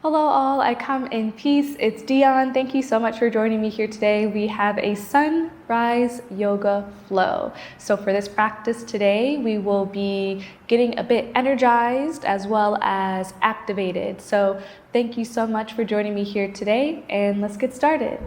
Hello all, I come in peace. It's Dionne. Thank you so much for joining me here today. We have a sunrise yoga flow. So for this practice today, we will be getting a bit energized as well as activated. So thank you so much for joining me here today, and let's get started.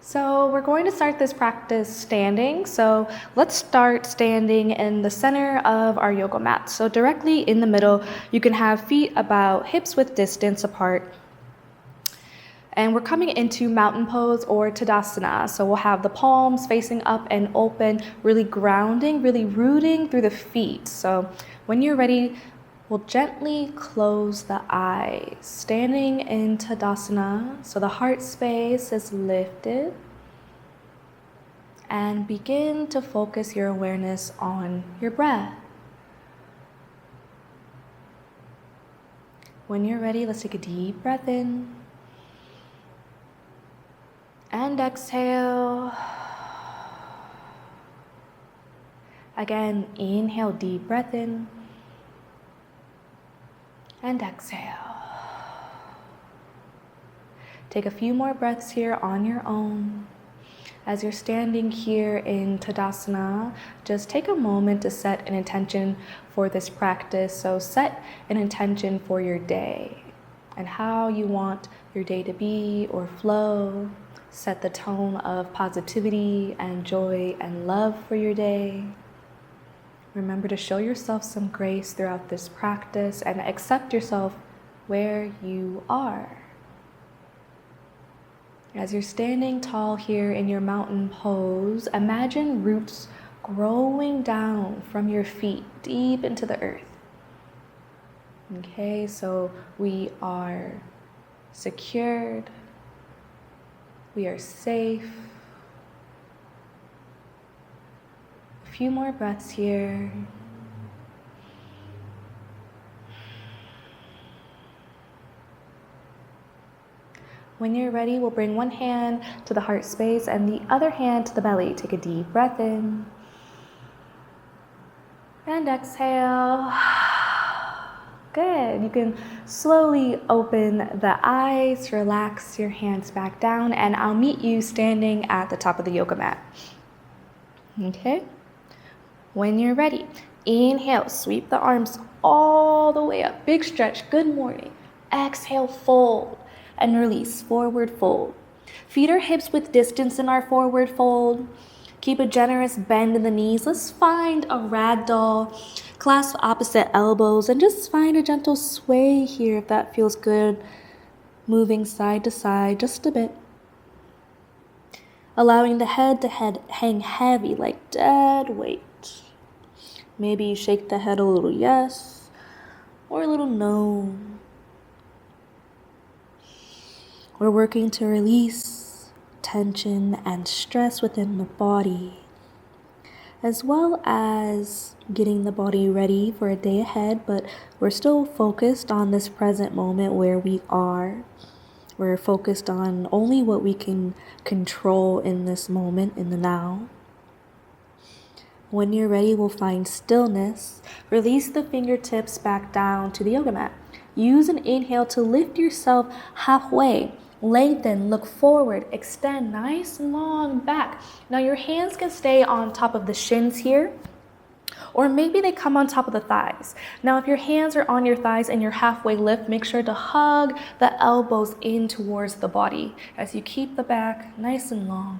So we're going to start this practice standing. So let's start standing in the center of our yoga mat. So directly in the middle, you can have feet about hips width distance apart. And we're coming into mountain pose or Tadasana. So we'll have the palms facing up and open, really grounding, really rooting through the feet. So when you're ready, we'll gently close the eyes, standing in Tadasana. So the heart space is lifted. And begin to focus your awareness on your breath. When you're ready, let's take a deep breath in. And exhale. Again, inhale, deep breath in. And exhale. Take a few more breaths here on your own. As you're standing here in Tadasana, just take a moment to set an intention for this practice. So set an intention for your day and how you want your day to be or flow. Set the tone of positivity and joy and love for your day. Remember to show yourself some grace throughout this practice and accept yourself where you are. As you're standing tall here in your mountain pose, imagine roots growing down from your feet deep into the earth. Okay, so we are secured, we are safe. A few more breaths here. When you're ready, we'll bring one hand to the heart space and the other hand to the belly. Take a deep breath in. And exhale. Good. You can slowly open the eyes, relax your hands back down, and I'll meet you standing at the top of the yoga mat. Okay? When you're ready, inhale, sweep the arms all the way up. Big stretch. Good morning. Exhale, fold. And release, forward fold. Feet are hips width distance in our forward fold. Keep a generous bend in the knees. Let's find a ragdoll. Clasp opposite elbows and just find a gentle sway here if that feels good. Moving side to side just a bit. Allowing the head to hang heavy like dead weight. Maybe you shake the head a little yes or a little no. We're working to release tension and stress within the body, as well as getting the body ready for a day ahead, but we're still focused on this present moment where we are. We're focused on only what we can control in this moment, in the now. When you're ready, we'll find stillness. Release the fingertips back down to the yoga mat. Use an inhale to lift yourself halfway. Lengthen, look forward, extend nice and long back. Now your hands can stay on top of the shins here, or maybe they come on top of the thighs. Now if your hands are on your thighs and you're halfway lift, make sure to hug the elbows in towards the body as you keep the back nice and long.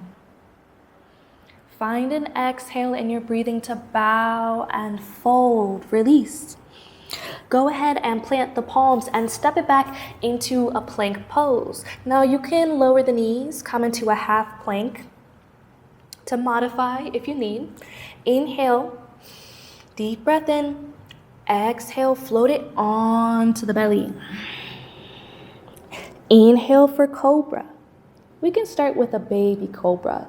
Find an exhale in your breathing to bow and fold, release. Go ahead and plant the palms and step it back into a plank pose. Now you can lower the knees, come into a half plank to modify if you need. Inhale, deep breath in. Exhale, float it onto the belly. Inhale for cobra. We can start with a baby cobra.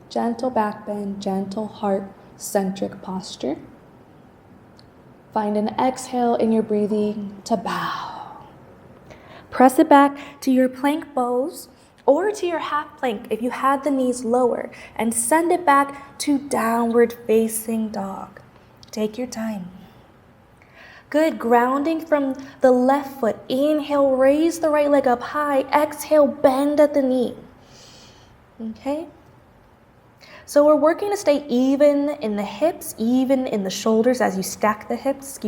Gentle back bend, gentle heart-centric posture. Find an exhale in your breathing to bow. Press it back to your plank pose or to your half plank if you had the knees lower, and send it back to downward facing dog. Take your time. Good, grounding from the left foot. Inhale, raise the right leg up high. Exhale, bend at the knee. Okay? So we're working to stay even in the hips, even in the shoulders as you stack the hips,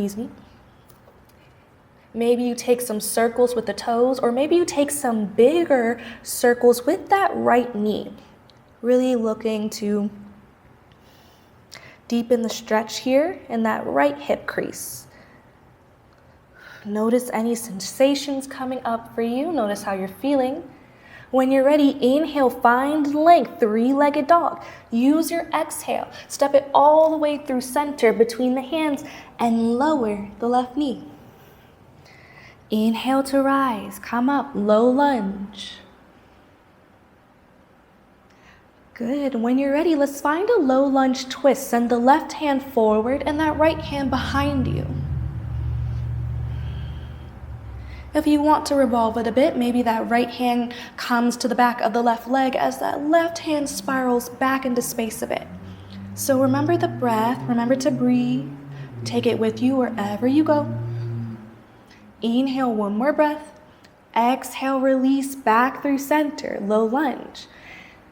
Maybe you take some circles with the toes, or maybe you take some bigger circles with that right knee. Really looking to deepen the stretch here in that right hip crease. Notice any sensations coming up for you. Notice how you're feeling. When you're ready, inhale, find length, three-legged dog. Use your exhale. Step it all the way through center between the hands and lower the left knee. Inhale to rise. Come up, low lunge. Good. When you're ready, let's find a low lunge twist. Send the left hand forward and that right hand behind you. If you want to revolve it a bit, maybe that right hand comes to the back of the left leg as that left hand spirals back into space a bit. So remember the breath, remember to breathe. Take it with you wherever you go. Inhale, one more breath. Exhale, release back through center, low lunge.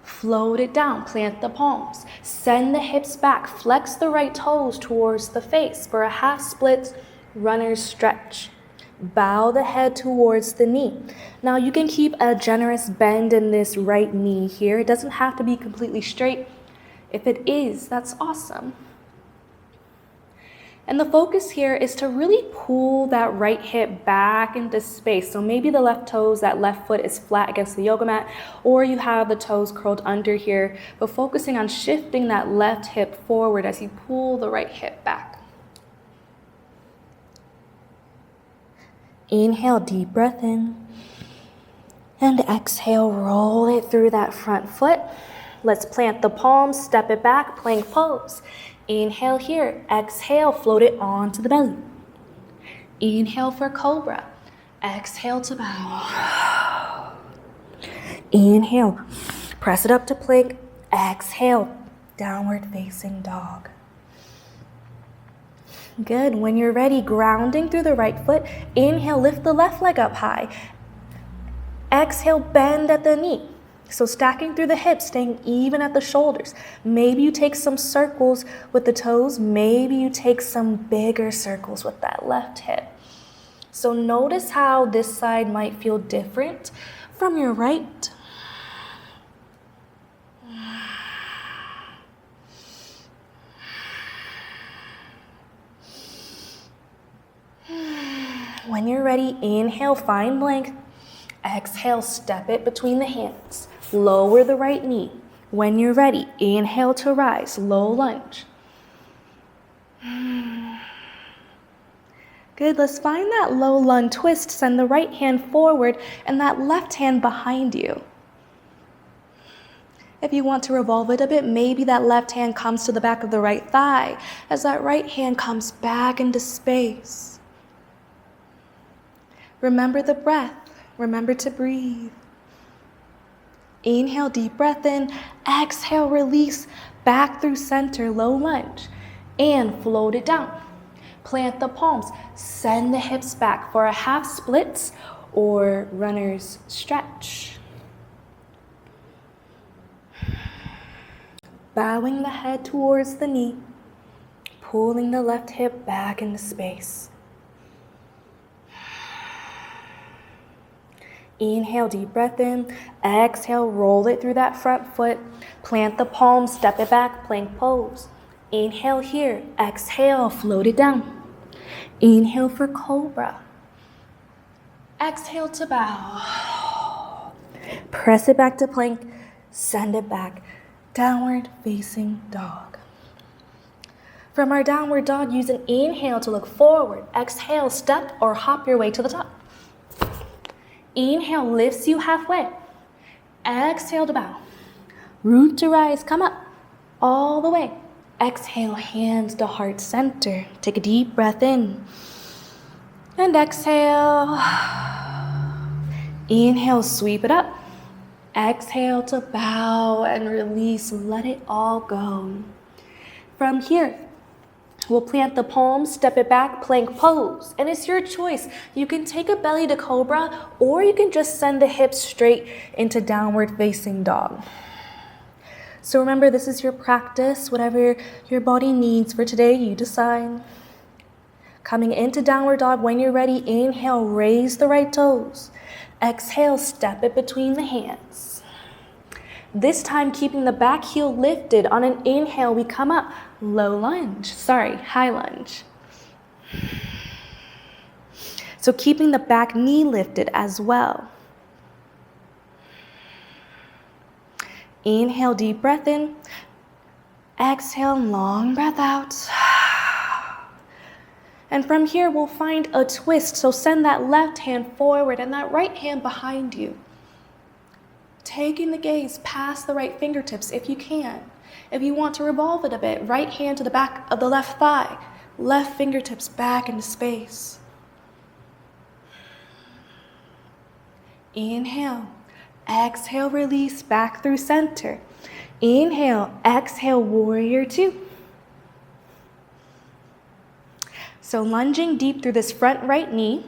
Float it down, plant the palms. Send the hips back, flex the right toes towards the face for a half split runner's stretch. Bow the head towards the knee. Now you can keep a generous bend in this right knee here. It doesn't have to be completely straight. If it is, that's awesome. And the focus here is to really pull that right hip back into space. So maybe the left toes, that left foot is flat against the yoga mat, or you have the toes curled under here, but focusing on shifting that left hip forward as you pull the right hip back. Inhale, deep breath in. And exhale, roll it through that front foot. Let's plant the palms, step it back, plank pose. Inhale here, exhale, float it onto the belly. Inhale for cobra. Exhale to bow. Inhale, press it up to plank. Exhale, downward facing dog. Good. When you're ready, grounding through the right foot, inhale, lift the left leg up high. Exhale, bend at the knee. So stacking through the hips, staying even at the shoulders. Maybe you take some circles with the toes. Maybe you take some bigger circles with that left hip. So notice how this side might feel different from your right. When you're ready, inhale, find length. Exhale, step it between the hands. Lower the right knee. When you're ready, inhale to rise, low lunge. Good, let's find that low lunge twist. Send the right hand forward and that left hand behind you. If you want to revolve it a bit, maybe that left hand comes to the back of the right thigh as that right hand comes back into space. Remember the breath. Remember to breathe. Inhale, deep breath in. Exhale, release back through center, low lunge. And float it down. Plant the palms. Send the hips back for a half split or runner's stretch. Bowing the head towards the knee. Pulling the left hip back into space. Inhale, deep breath in. Exhale, roll it through that front foot. Plant the palms, step it back, plank pose. Inhale here. Exhale, float it down. Inhale for cobra. Exhale to bow. Press it back to plank. Send it back. Downward facing dog. From our downward dog, use an inhale to look forward. Exhale, step or hop your way to the top. Inhale lifts you halfway. Exhale to bow. Root to rise, come up all the way. Exhale, hands to heart center. Take a deep breath in. And exhale. Inhale, sweep it up. Exhale to bow and release. Let it all go. From here, We'll plant the palms, step it back, plank pose. And it's your choice. You can take a belly to cobra, or you can just send the hips straight into downward facing dog. So remember, this is your practice. Whatever your body needs for today, you decide. Coming into downward dog, when you're ready, inhale, raise the right toes. Exhale, step it between the hands. This time, keeping the back heel lifted. On an inhale, we come up, high lunge. So keeping the back knee lifted as well. Inhale, deep breath in. Exhale, long breath out. And from here, we'll find a twist. So send that left hand forward and that right hand behind you. Taking the gaze past the right fingertips if you can. If you want to revolve it a bit, right hand to the back of the left thigh, left fingertips back into space. Inhale, exhale, release back through center. Inhale, exhale, warrior two. So lunging deep through this front right knee,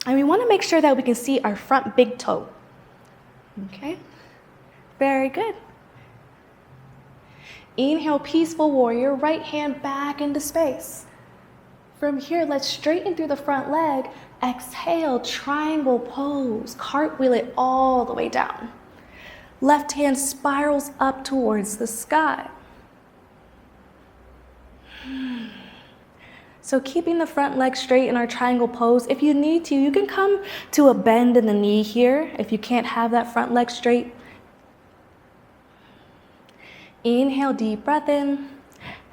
and we want to make sure that we can see our front big toe. Okay, very good. Inhale, peaceful warrior, right hand back into space. From here, let's straighten through the front leg. Exhale, triangle pose, cartwheel it all the way down. Left hand spirals up towards the sky. So keeping the front leg straight in our triangle pose. If you need to, you can come to a bend in the knee here if you can't have that front leg straight. Inhale, deep breath in.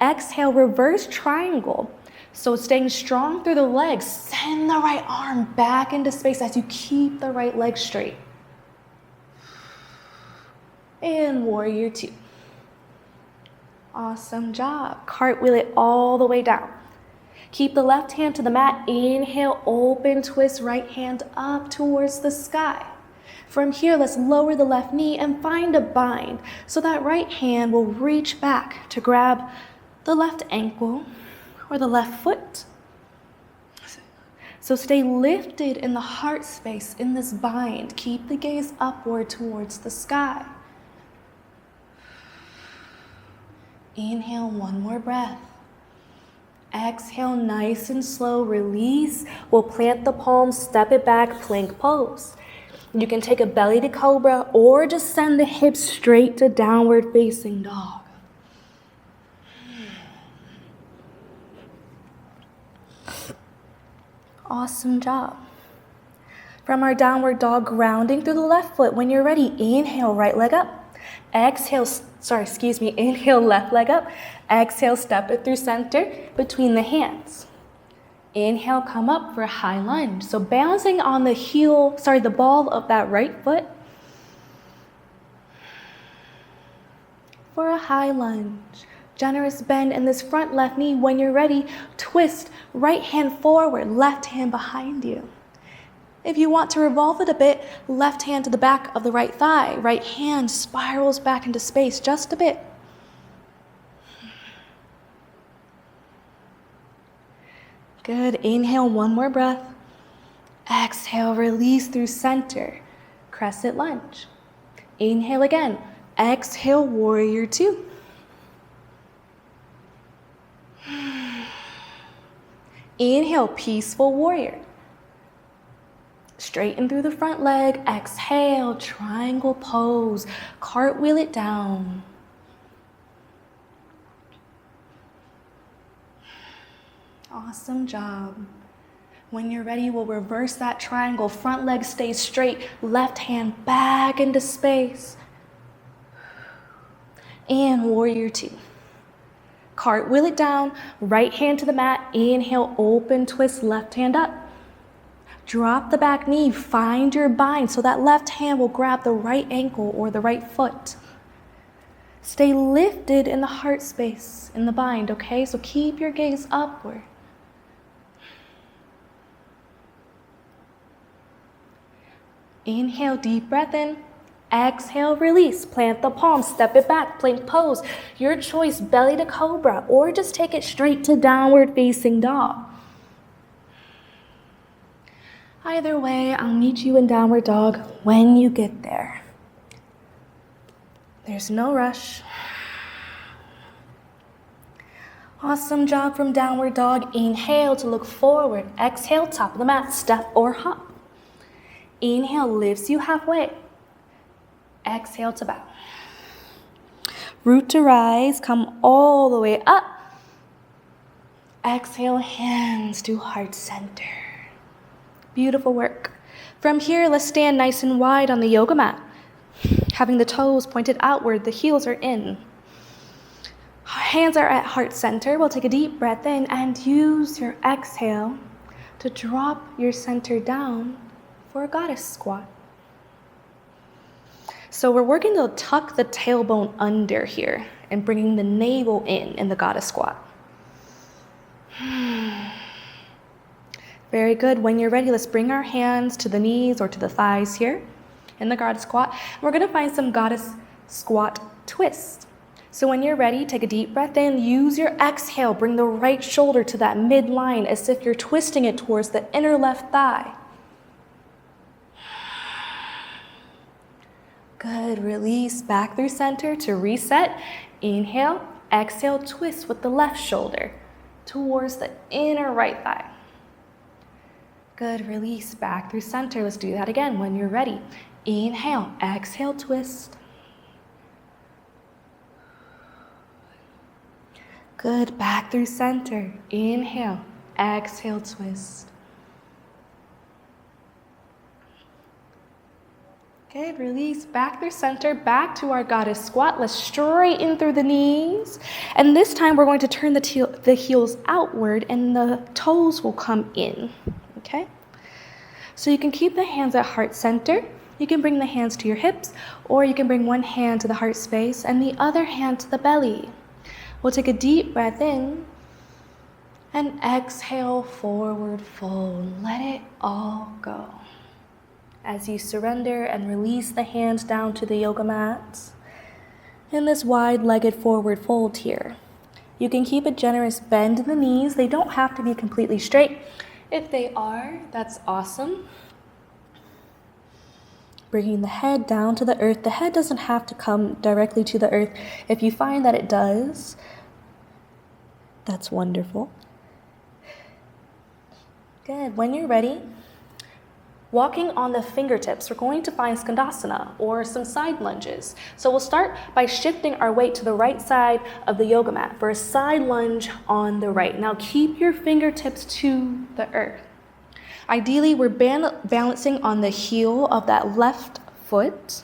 Exhale, reverse triangle. So staying strong through the legs, send the right arm back into space as you keep the right leg straight. And warrior two. Awesome job. Cartwheel it all the way down. Keep the left hand to the mat. Inhale, open twist, right hand up towards the sky. From here, let's lower the left knee and find a bind. So that right hand will reach back to grab the left ankle or the left foot. So stay lifted in the heart space in this bind. Keep the gaze upward towards the sky. Inhale, one more breath. Exhale, nice and slow, release. We'll plant the palms, step it back, plank pose. You can take a belly to cobra or just send the hips straight to downward facing dog. Awesome job. From our downward dog, grounding through the left foot. When you're ready, inhale, right leg up. Inhale, left leg up. Exhale, step it through center between the hands. Inhale, come up for a high lunge. So bouncing on the ball of that right foot for a high lunge. Generous bend in this front left knee. When you're ready, twist, right hand forward, left hand behind you. If you want to revolve it a bit, left hand to the back of the right thigh. Right hand spirals back into space just a bit. Good. Inhale, one more breath. Exhale, release through center. Crescent lunge. Inhale again. Exhale, warrior two. Inhale, peaceful warrior. Straighten through the front leg. Exhale, triangle pose. Cartwheel it down. Awesome job. When you're ready, we'll reverse that triangle. Front leg stays straight. Left hand back into space. And warrior two. Cartwheel it down. Right hand to the mat. Inhale, open twist, left hand up. Drop the back knee. Find your bind so that left hand will grab the right ankle or the right foot. Stay lifted in the heart space in the bind, okay? So keep your gaze upward. Inhale, deep breath in. Exhale, release. Plant the palms, step it back, plank pose. Your choice, belly to cobra, or just take it straight to downward facing dog. Either way, I'll meet you in downward dog when you get there. There's no rush. Awesome job from downward dog. Inhale to look forward. Exhale, top of the mat, step or hop. Inhale lifts you halfway. Exhale to bow. Root to rise, come all the way up. Exhale, hands to heart center. Beautiful work. From here, let's stand nice and wide on the yoga mat. Having the toes pointed outward, the heels are in. Hands are at heart center. We'll take a deep breath in and use your exhale to drop your center down for a goddess squat. So we're working to tuck the tailbone under here and bringing the navel in the goddess squat. Very good. When you're ready, let's bring our hands to the knees or to the thighs here in the goddess squat. We're going to find some goddess squat twist. So when you're ready, take a deep breath in, use your exhale, bring the right shoulder to that midline as if you're twisting it towards the inner left thigh. Good, release back through center to reset. Inhale, exhale, twist with the left shoulder towards the inner right thigh. Good, release back through center. Let's do that again when you're ready. Inhale, exhale, twist. Good, back through center. Inhale, exhale, twist. Good, release back through center, back to our goddess squat. Let's straighten through the knees. And this time we're going to turn the heels outward and the toes will come in, okay? So you can keep the hands at heart center. You can bring the hands to your hips, or you can bring one hand to the heart space and the other hand to the belly. We'll take a deep breath in and exhale, forward fold. Let it all go. As you surrender and release the hands down to the yoga mat in this wide-legged forward fold here. You can keep a generous bend in the knees. They don't have to be completely straight. If they are, that's awesome. Bringing the head down to the earth. The head doesn't have to come directly to the earth. If you find that it does, that's wonderful. Good. When you're ready, walking on the fingertips, we're going to find Skandasana or some side lunges. So we'll start by shifting our weight to the right side of the yoga mat for a side lunge on the right. Now keep your fingertips to the earth. Ideally, we're balancing on the heel of that left foot,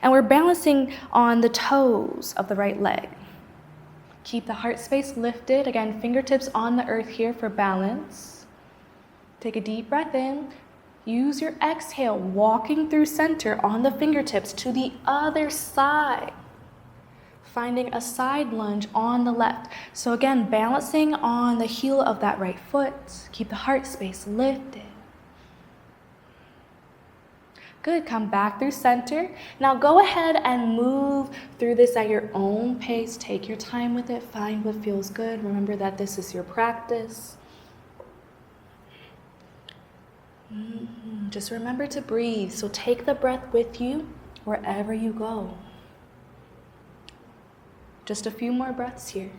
and we're balancing on the toes of the right leg. Keep the heart space lifted. Again, fingertips on the earth here for balance. Take a deep breath in. Use your exhale, walking through center on the fingertips to the other side. Finding a side lunge on the left. So again, balancing on the heel of that right foot. Keep the heart space lifted. Good, come back through center. Now go ahead and move through this at your own pace. Take your time with it, find what feels good. Remember that this is your practice. Just remember to breathe. So take the breath with you wherever you go. Just a few more breaths here.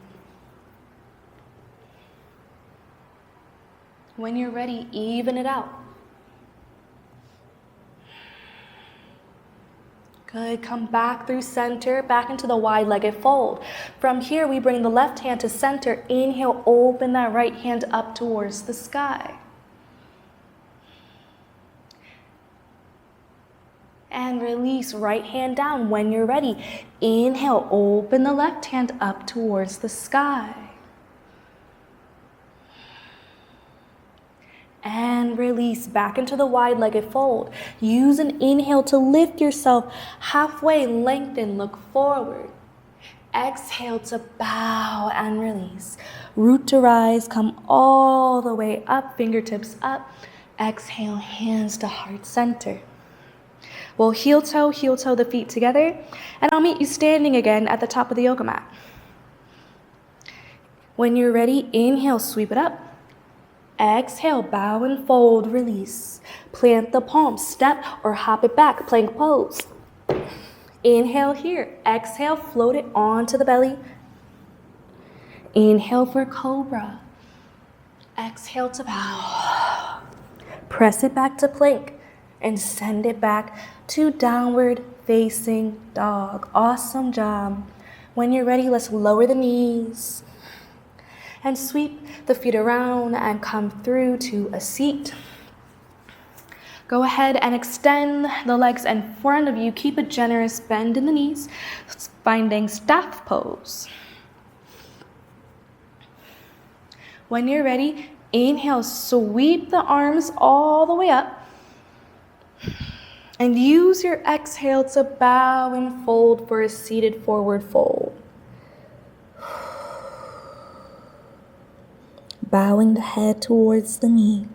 When you're ready, even it out. Good, come back through center, back into the wide-legged fold. From here, we bring the left hand to center. Inhale, open that right hand up towards the sky. And release, right hand down when you're ready. Inhale, open the left hand up towards the sky. And release back into the wide-legged fold. Use an inhale to lift yourself halfway, lengthen, look forward. Exhale to bow and release. Root to rise, come all the way up, fingertips up. Exhale, hands to heart center. We'll heel toe the feet together, and I'll meet you standing again at the top of the yoga mat. When you're ready, inhale, sweep it up. Exhale, bow and fold, release. Plant the palms, step or hop it back, plank pose. Inhale here, exhale, float it onto the belly. Inhale for cobra. Exhale to bow. Press it back to plank and send it back to downward facing dog. Awesome job. When you're ready, let's lower the knees and sweep the feet around and come through to a seat. Go ahead and extend the legs in front of you. Keep a generous bend in the knees, finding staff pose. When you're ready, inhale, sweep the arms all the way up. And use your exhale to bow and fold for a seated forward fold. Bowing the head towards the knee.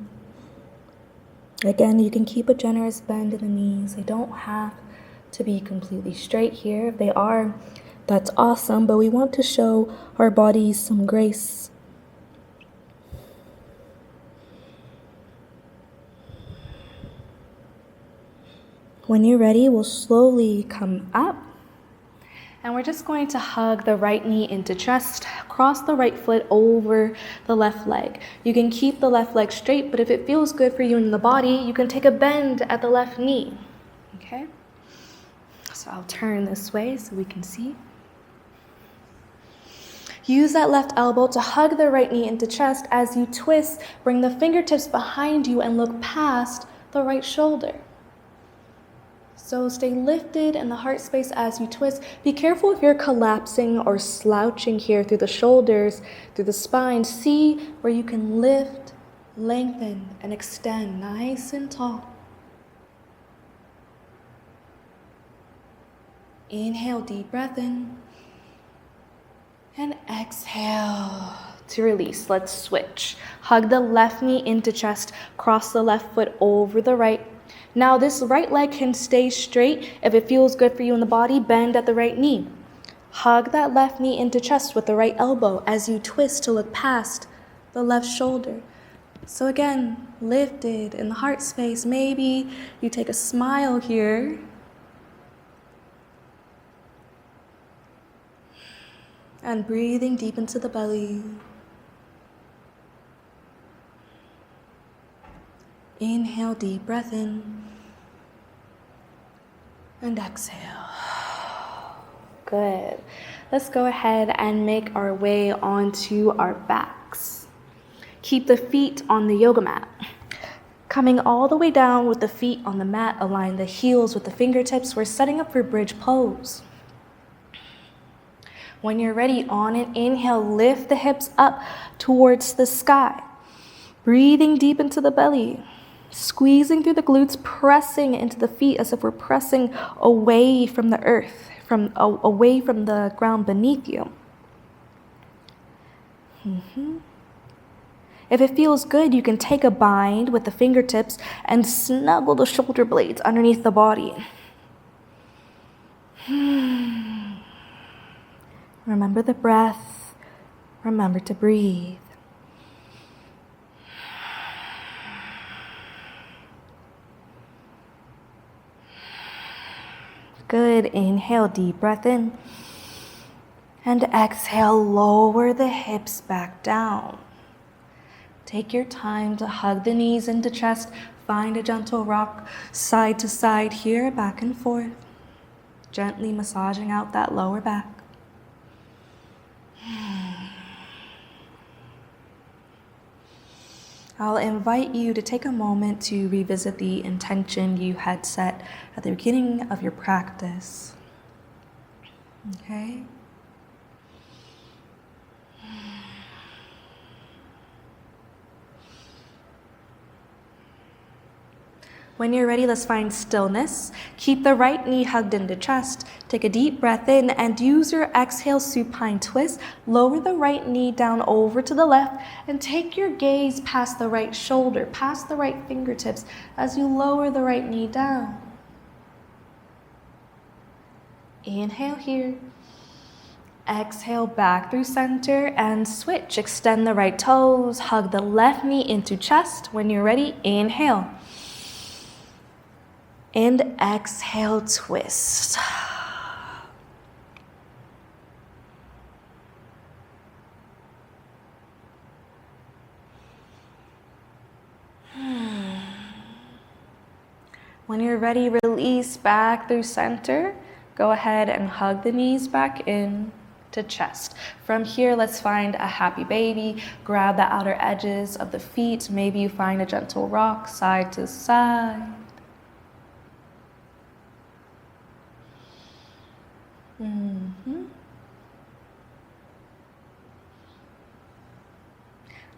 Again, you can keep a generous bend in the knees. They don't have to be completely straight here. If they are, that's awesome, but we want to show our bodies some grace. When you're ready, we'll slowly come up. And we're just going to hug the right knee into chest, cross the right foot over the left leg. You can keep the left leg straight, but if it feels good for you in the body, you can take a bend at the left knee, okay? So I'll turn this way so we can see. Use that left elbow to hug the right knee into chest. As you twist, bring the fingertips behind you and look past the right shoulder. So stay lifted in the heart space as you twist. Be careful if you're collapsing or slouching here through the shoulders, through the spine. See where you can lift, lengthen, and extend nice and tall. Inhale, deep breath in. And exhale to release. Let's switch. Hug the left knee into chest. Cross the left foot over the right. Now this right leg can stay straight. If it feels good for you in the body, bend at the right knee. Hug that left knee into chest with the right elbow as you twist to look past the left shoulder. So again, lifted in the heart space. Maybe you take a smile here. And breathing deep into the belly. Inhale, deep breath in. And exhale. Good. Let's go ahead and make our way onto our backs. Keep the feet on the yoga mat. Coming all the way down with the feet on the mat, align the heels with the fingertips. We're setting up for bridge pose. When you're ready, on an inhale, lift the hips up towards the sky. Breathing deep into the belly. Squeezing through the glutes, pressing into the feet as if we're pressing away from the earth, away from the ground beneath you. If it feels good, you can take a bind with the fingertips and snuggle the shoulder blades underneath the body. Remember the breath. Remember to breathe. Good. Inhale, deep breath in. And exhale, lower the hips back down. Take your time to hug the knees into chest. Find a gentle rock side to side here, back and forth. Gently massaging out that lower back. I'll invite you to take a moment to revisit the intention you had set at the beginning of your practice. Okay? When you're ready, let's find stillness. Keep the right knee hugged into chest. Take a deep breath in and use your exhale, supine twist. Lower the right knee down over to the left and take your gaze past the right shoulder, past the right fingertips as you lower the right knee down. Inhale here. Exhale back through center and switch. Extend the right toes, hug the left knee into chest. When you're ready, inhale. And exhale, twist. When you're ready, release back through center. Go ahead and hug the knees back in to chest. From here, let's find a happy baby. Grab the outer edges of the feet. Maybe you find a gentle rock side to side.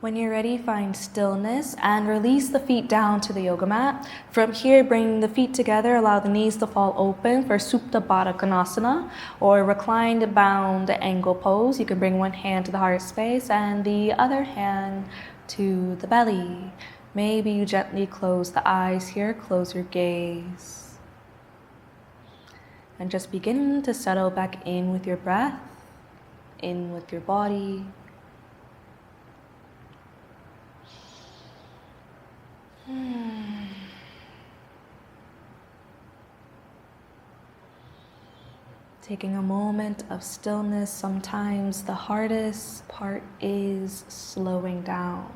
When you're ready, find stillness and release the feet down to the yoga mat. From here, bring the feet together, allow the knees to fall open for Supta Baddha Konasana or reclined bound angle pose. You can bring one hand to the heart space and the other hand to the belly. Maybe you gently close the eyes here, close your gaze. And just begin to settle back in with your breath, in with your body. Taking a moment of stillness. Sometimes the hardest part is slowing down.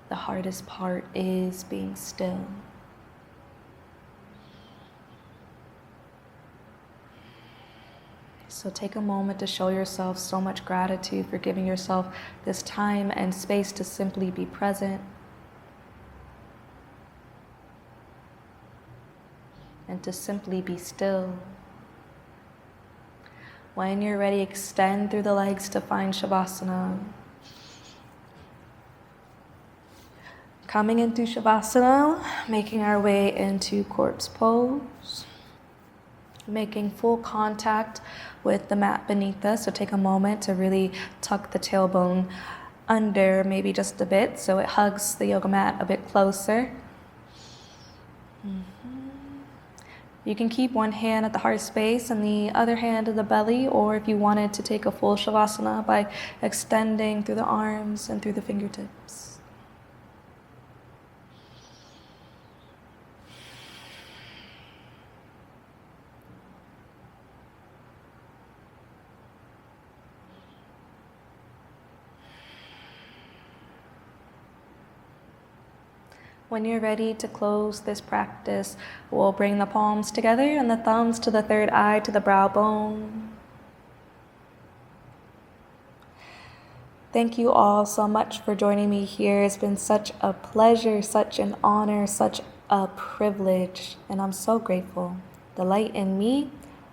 The hardest part is being still. So take a moment to show yourself so much gratitude for giving yourself this time and space to simply be present. And to simply be still. When you're ready, extend through the legs to find Shavasana. Coming into Shavasana, making our way into corpse pose. Making full contact with the mat beneath us. So take a moment to really tuck the tailbone under maybe just a bit so it hugs the yoga mat a bit closer. You can keep one hand at the heart space and the other hand at the belly, or if you wanted to take a full Shavasana by extending through the arms and through the fingertips. When you're ready to close this practice, we'll bring the palms together and the thumbs to the third eye, to the brow bone. Thank you all so much for joining me here. It's been such a pleasure, such an honor, such a privilege, and I'm so grateful. The light in me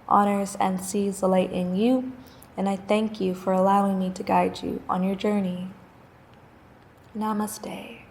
honors and sees the light in you, and I thank you for allowing me to guide you on your journey. Namaste.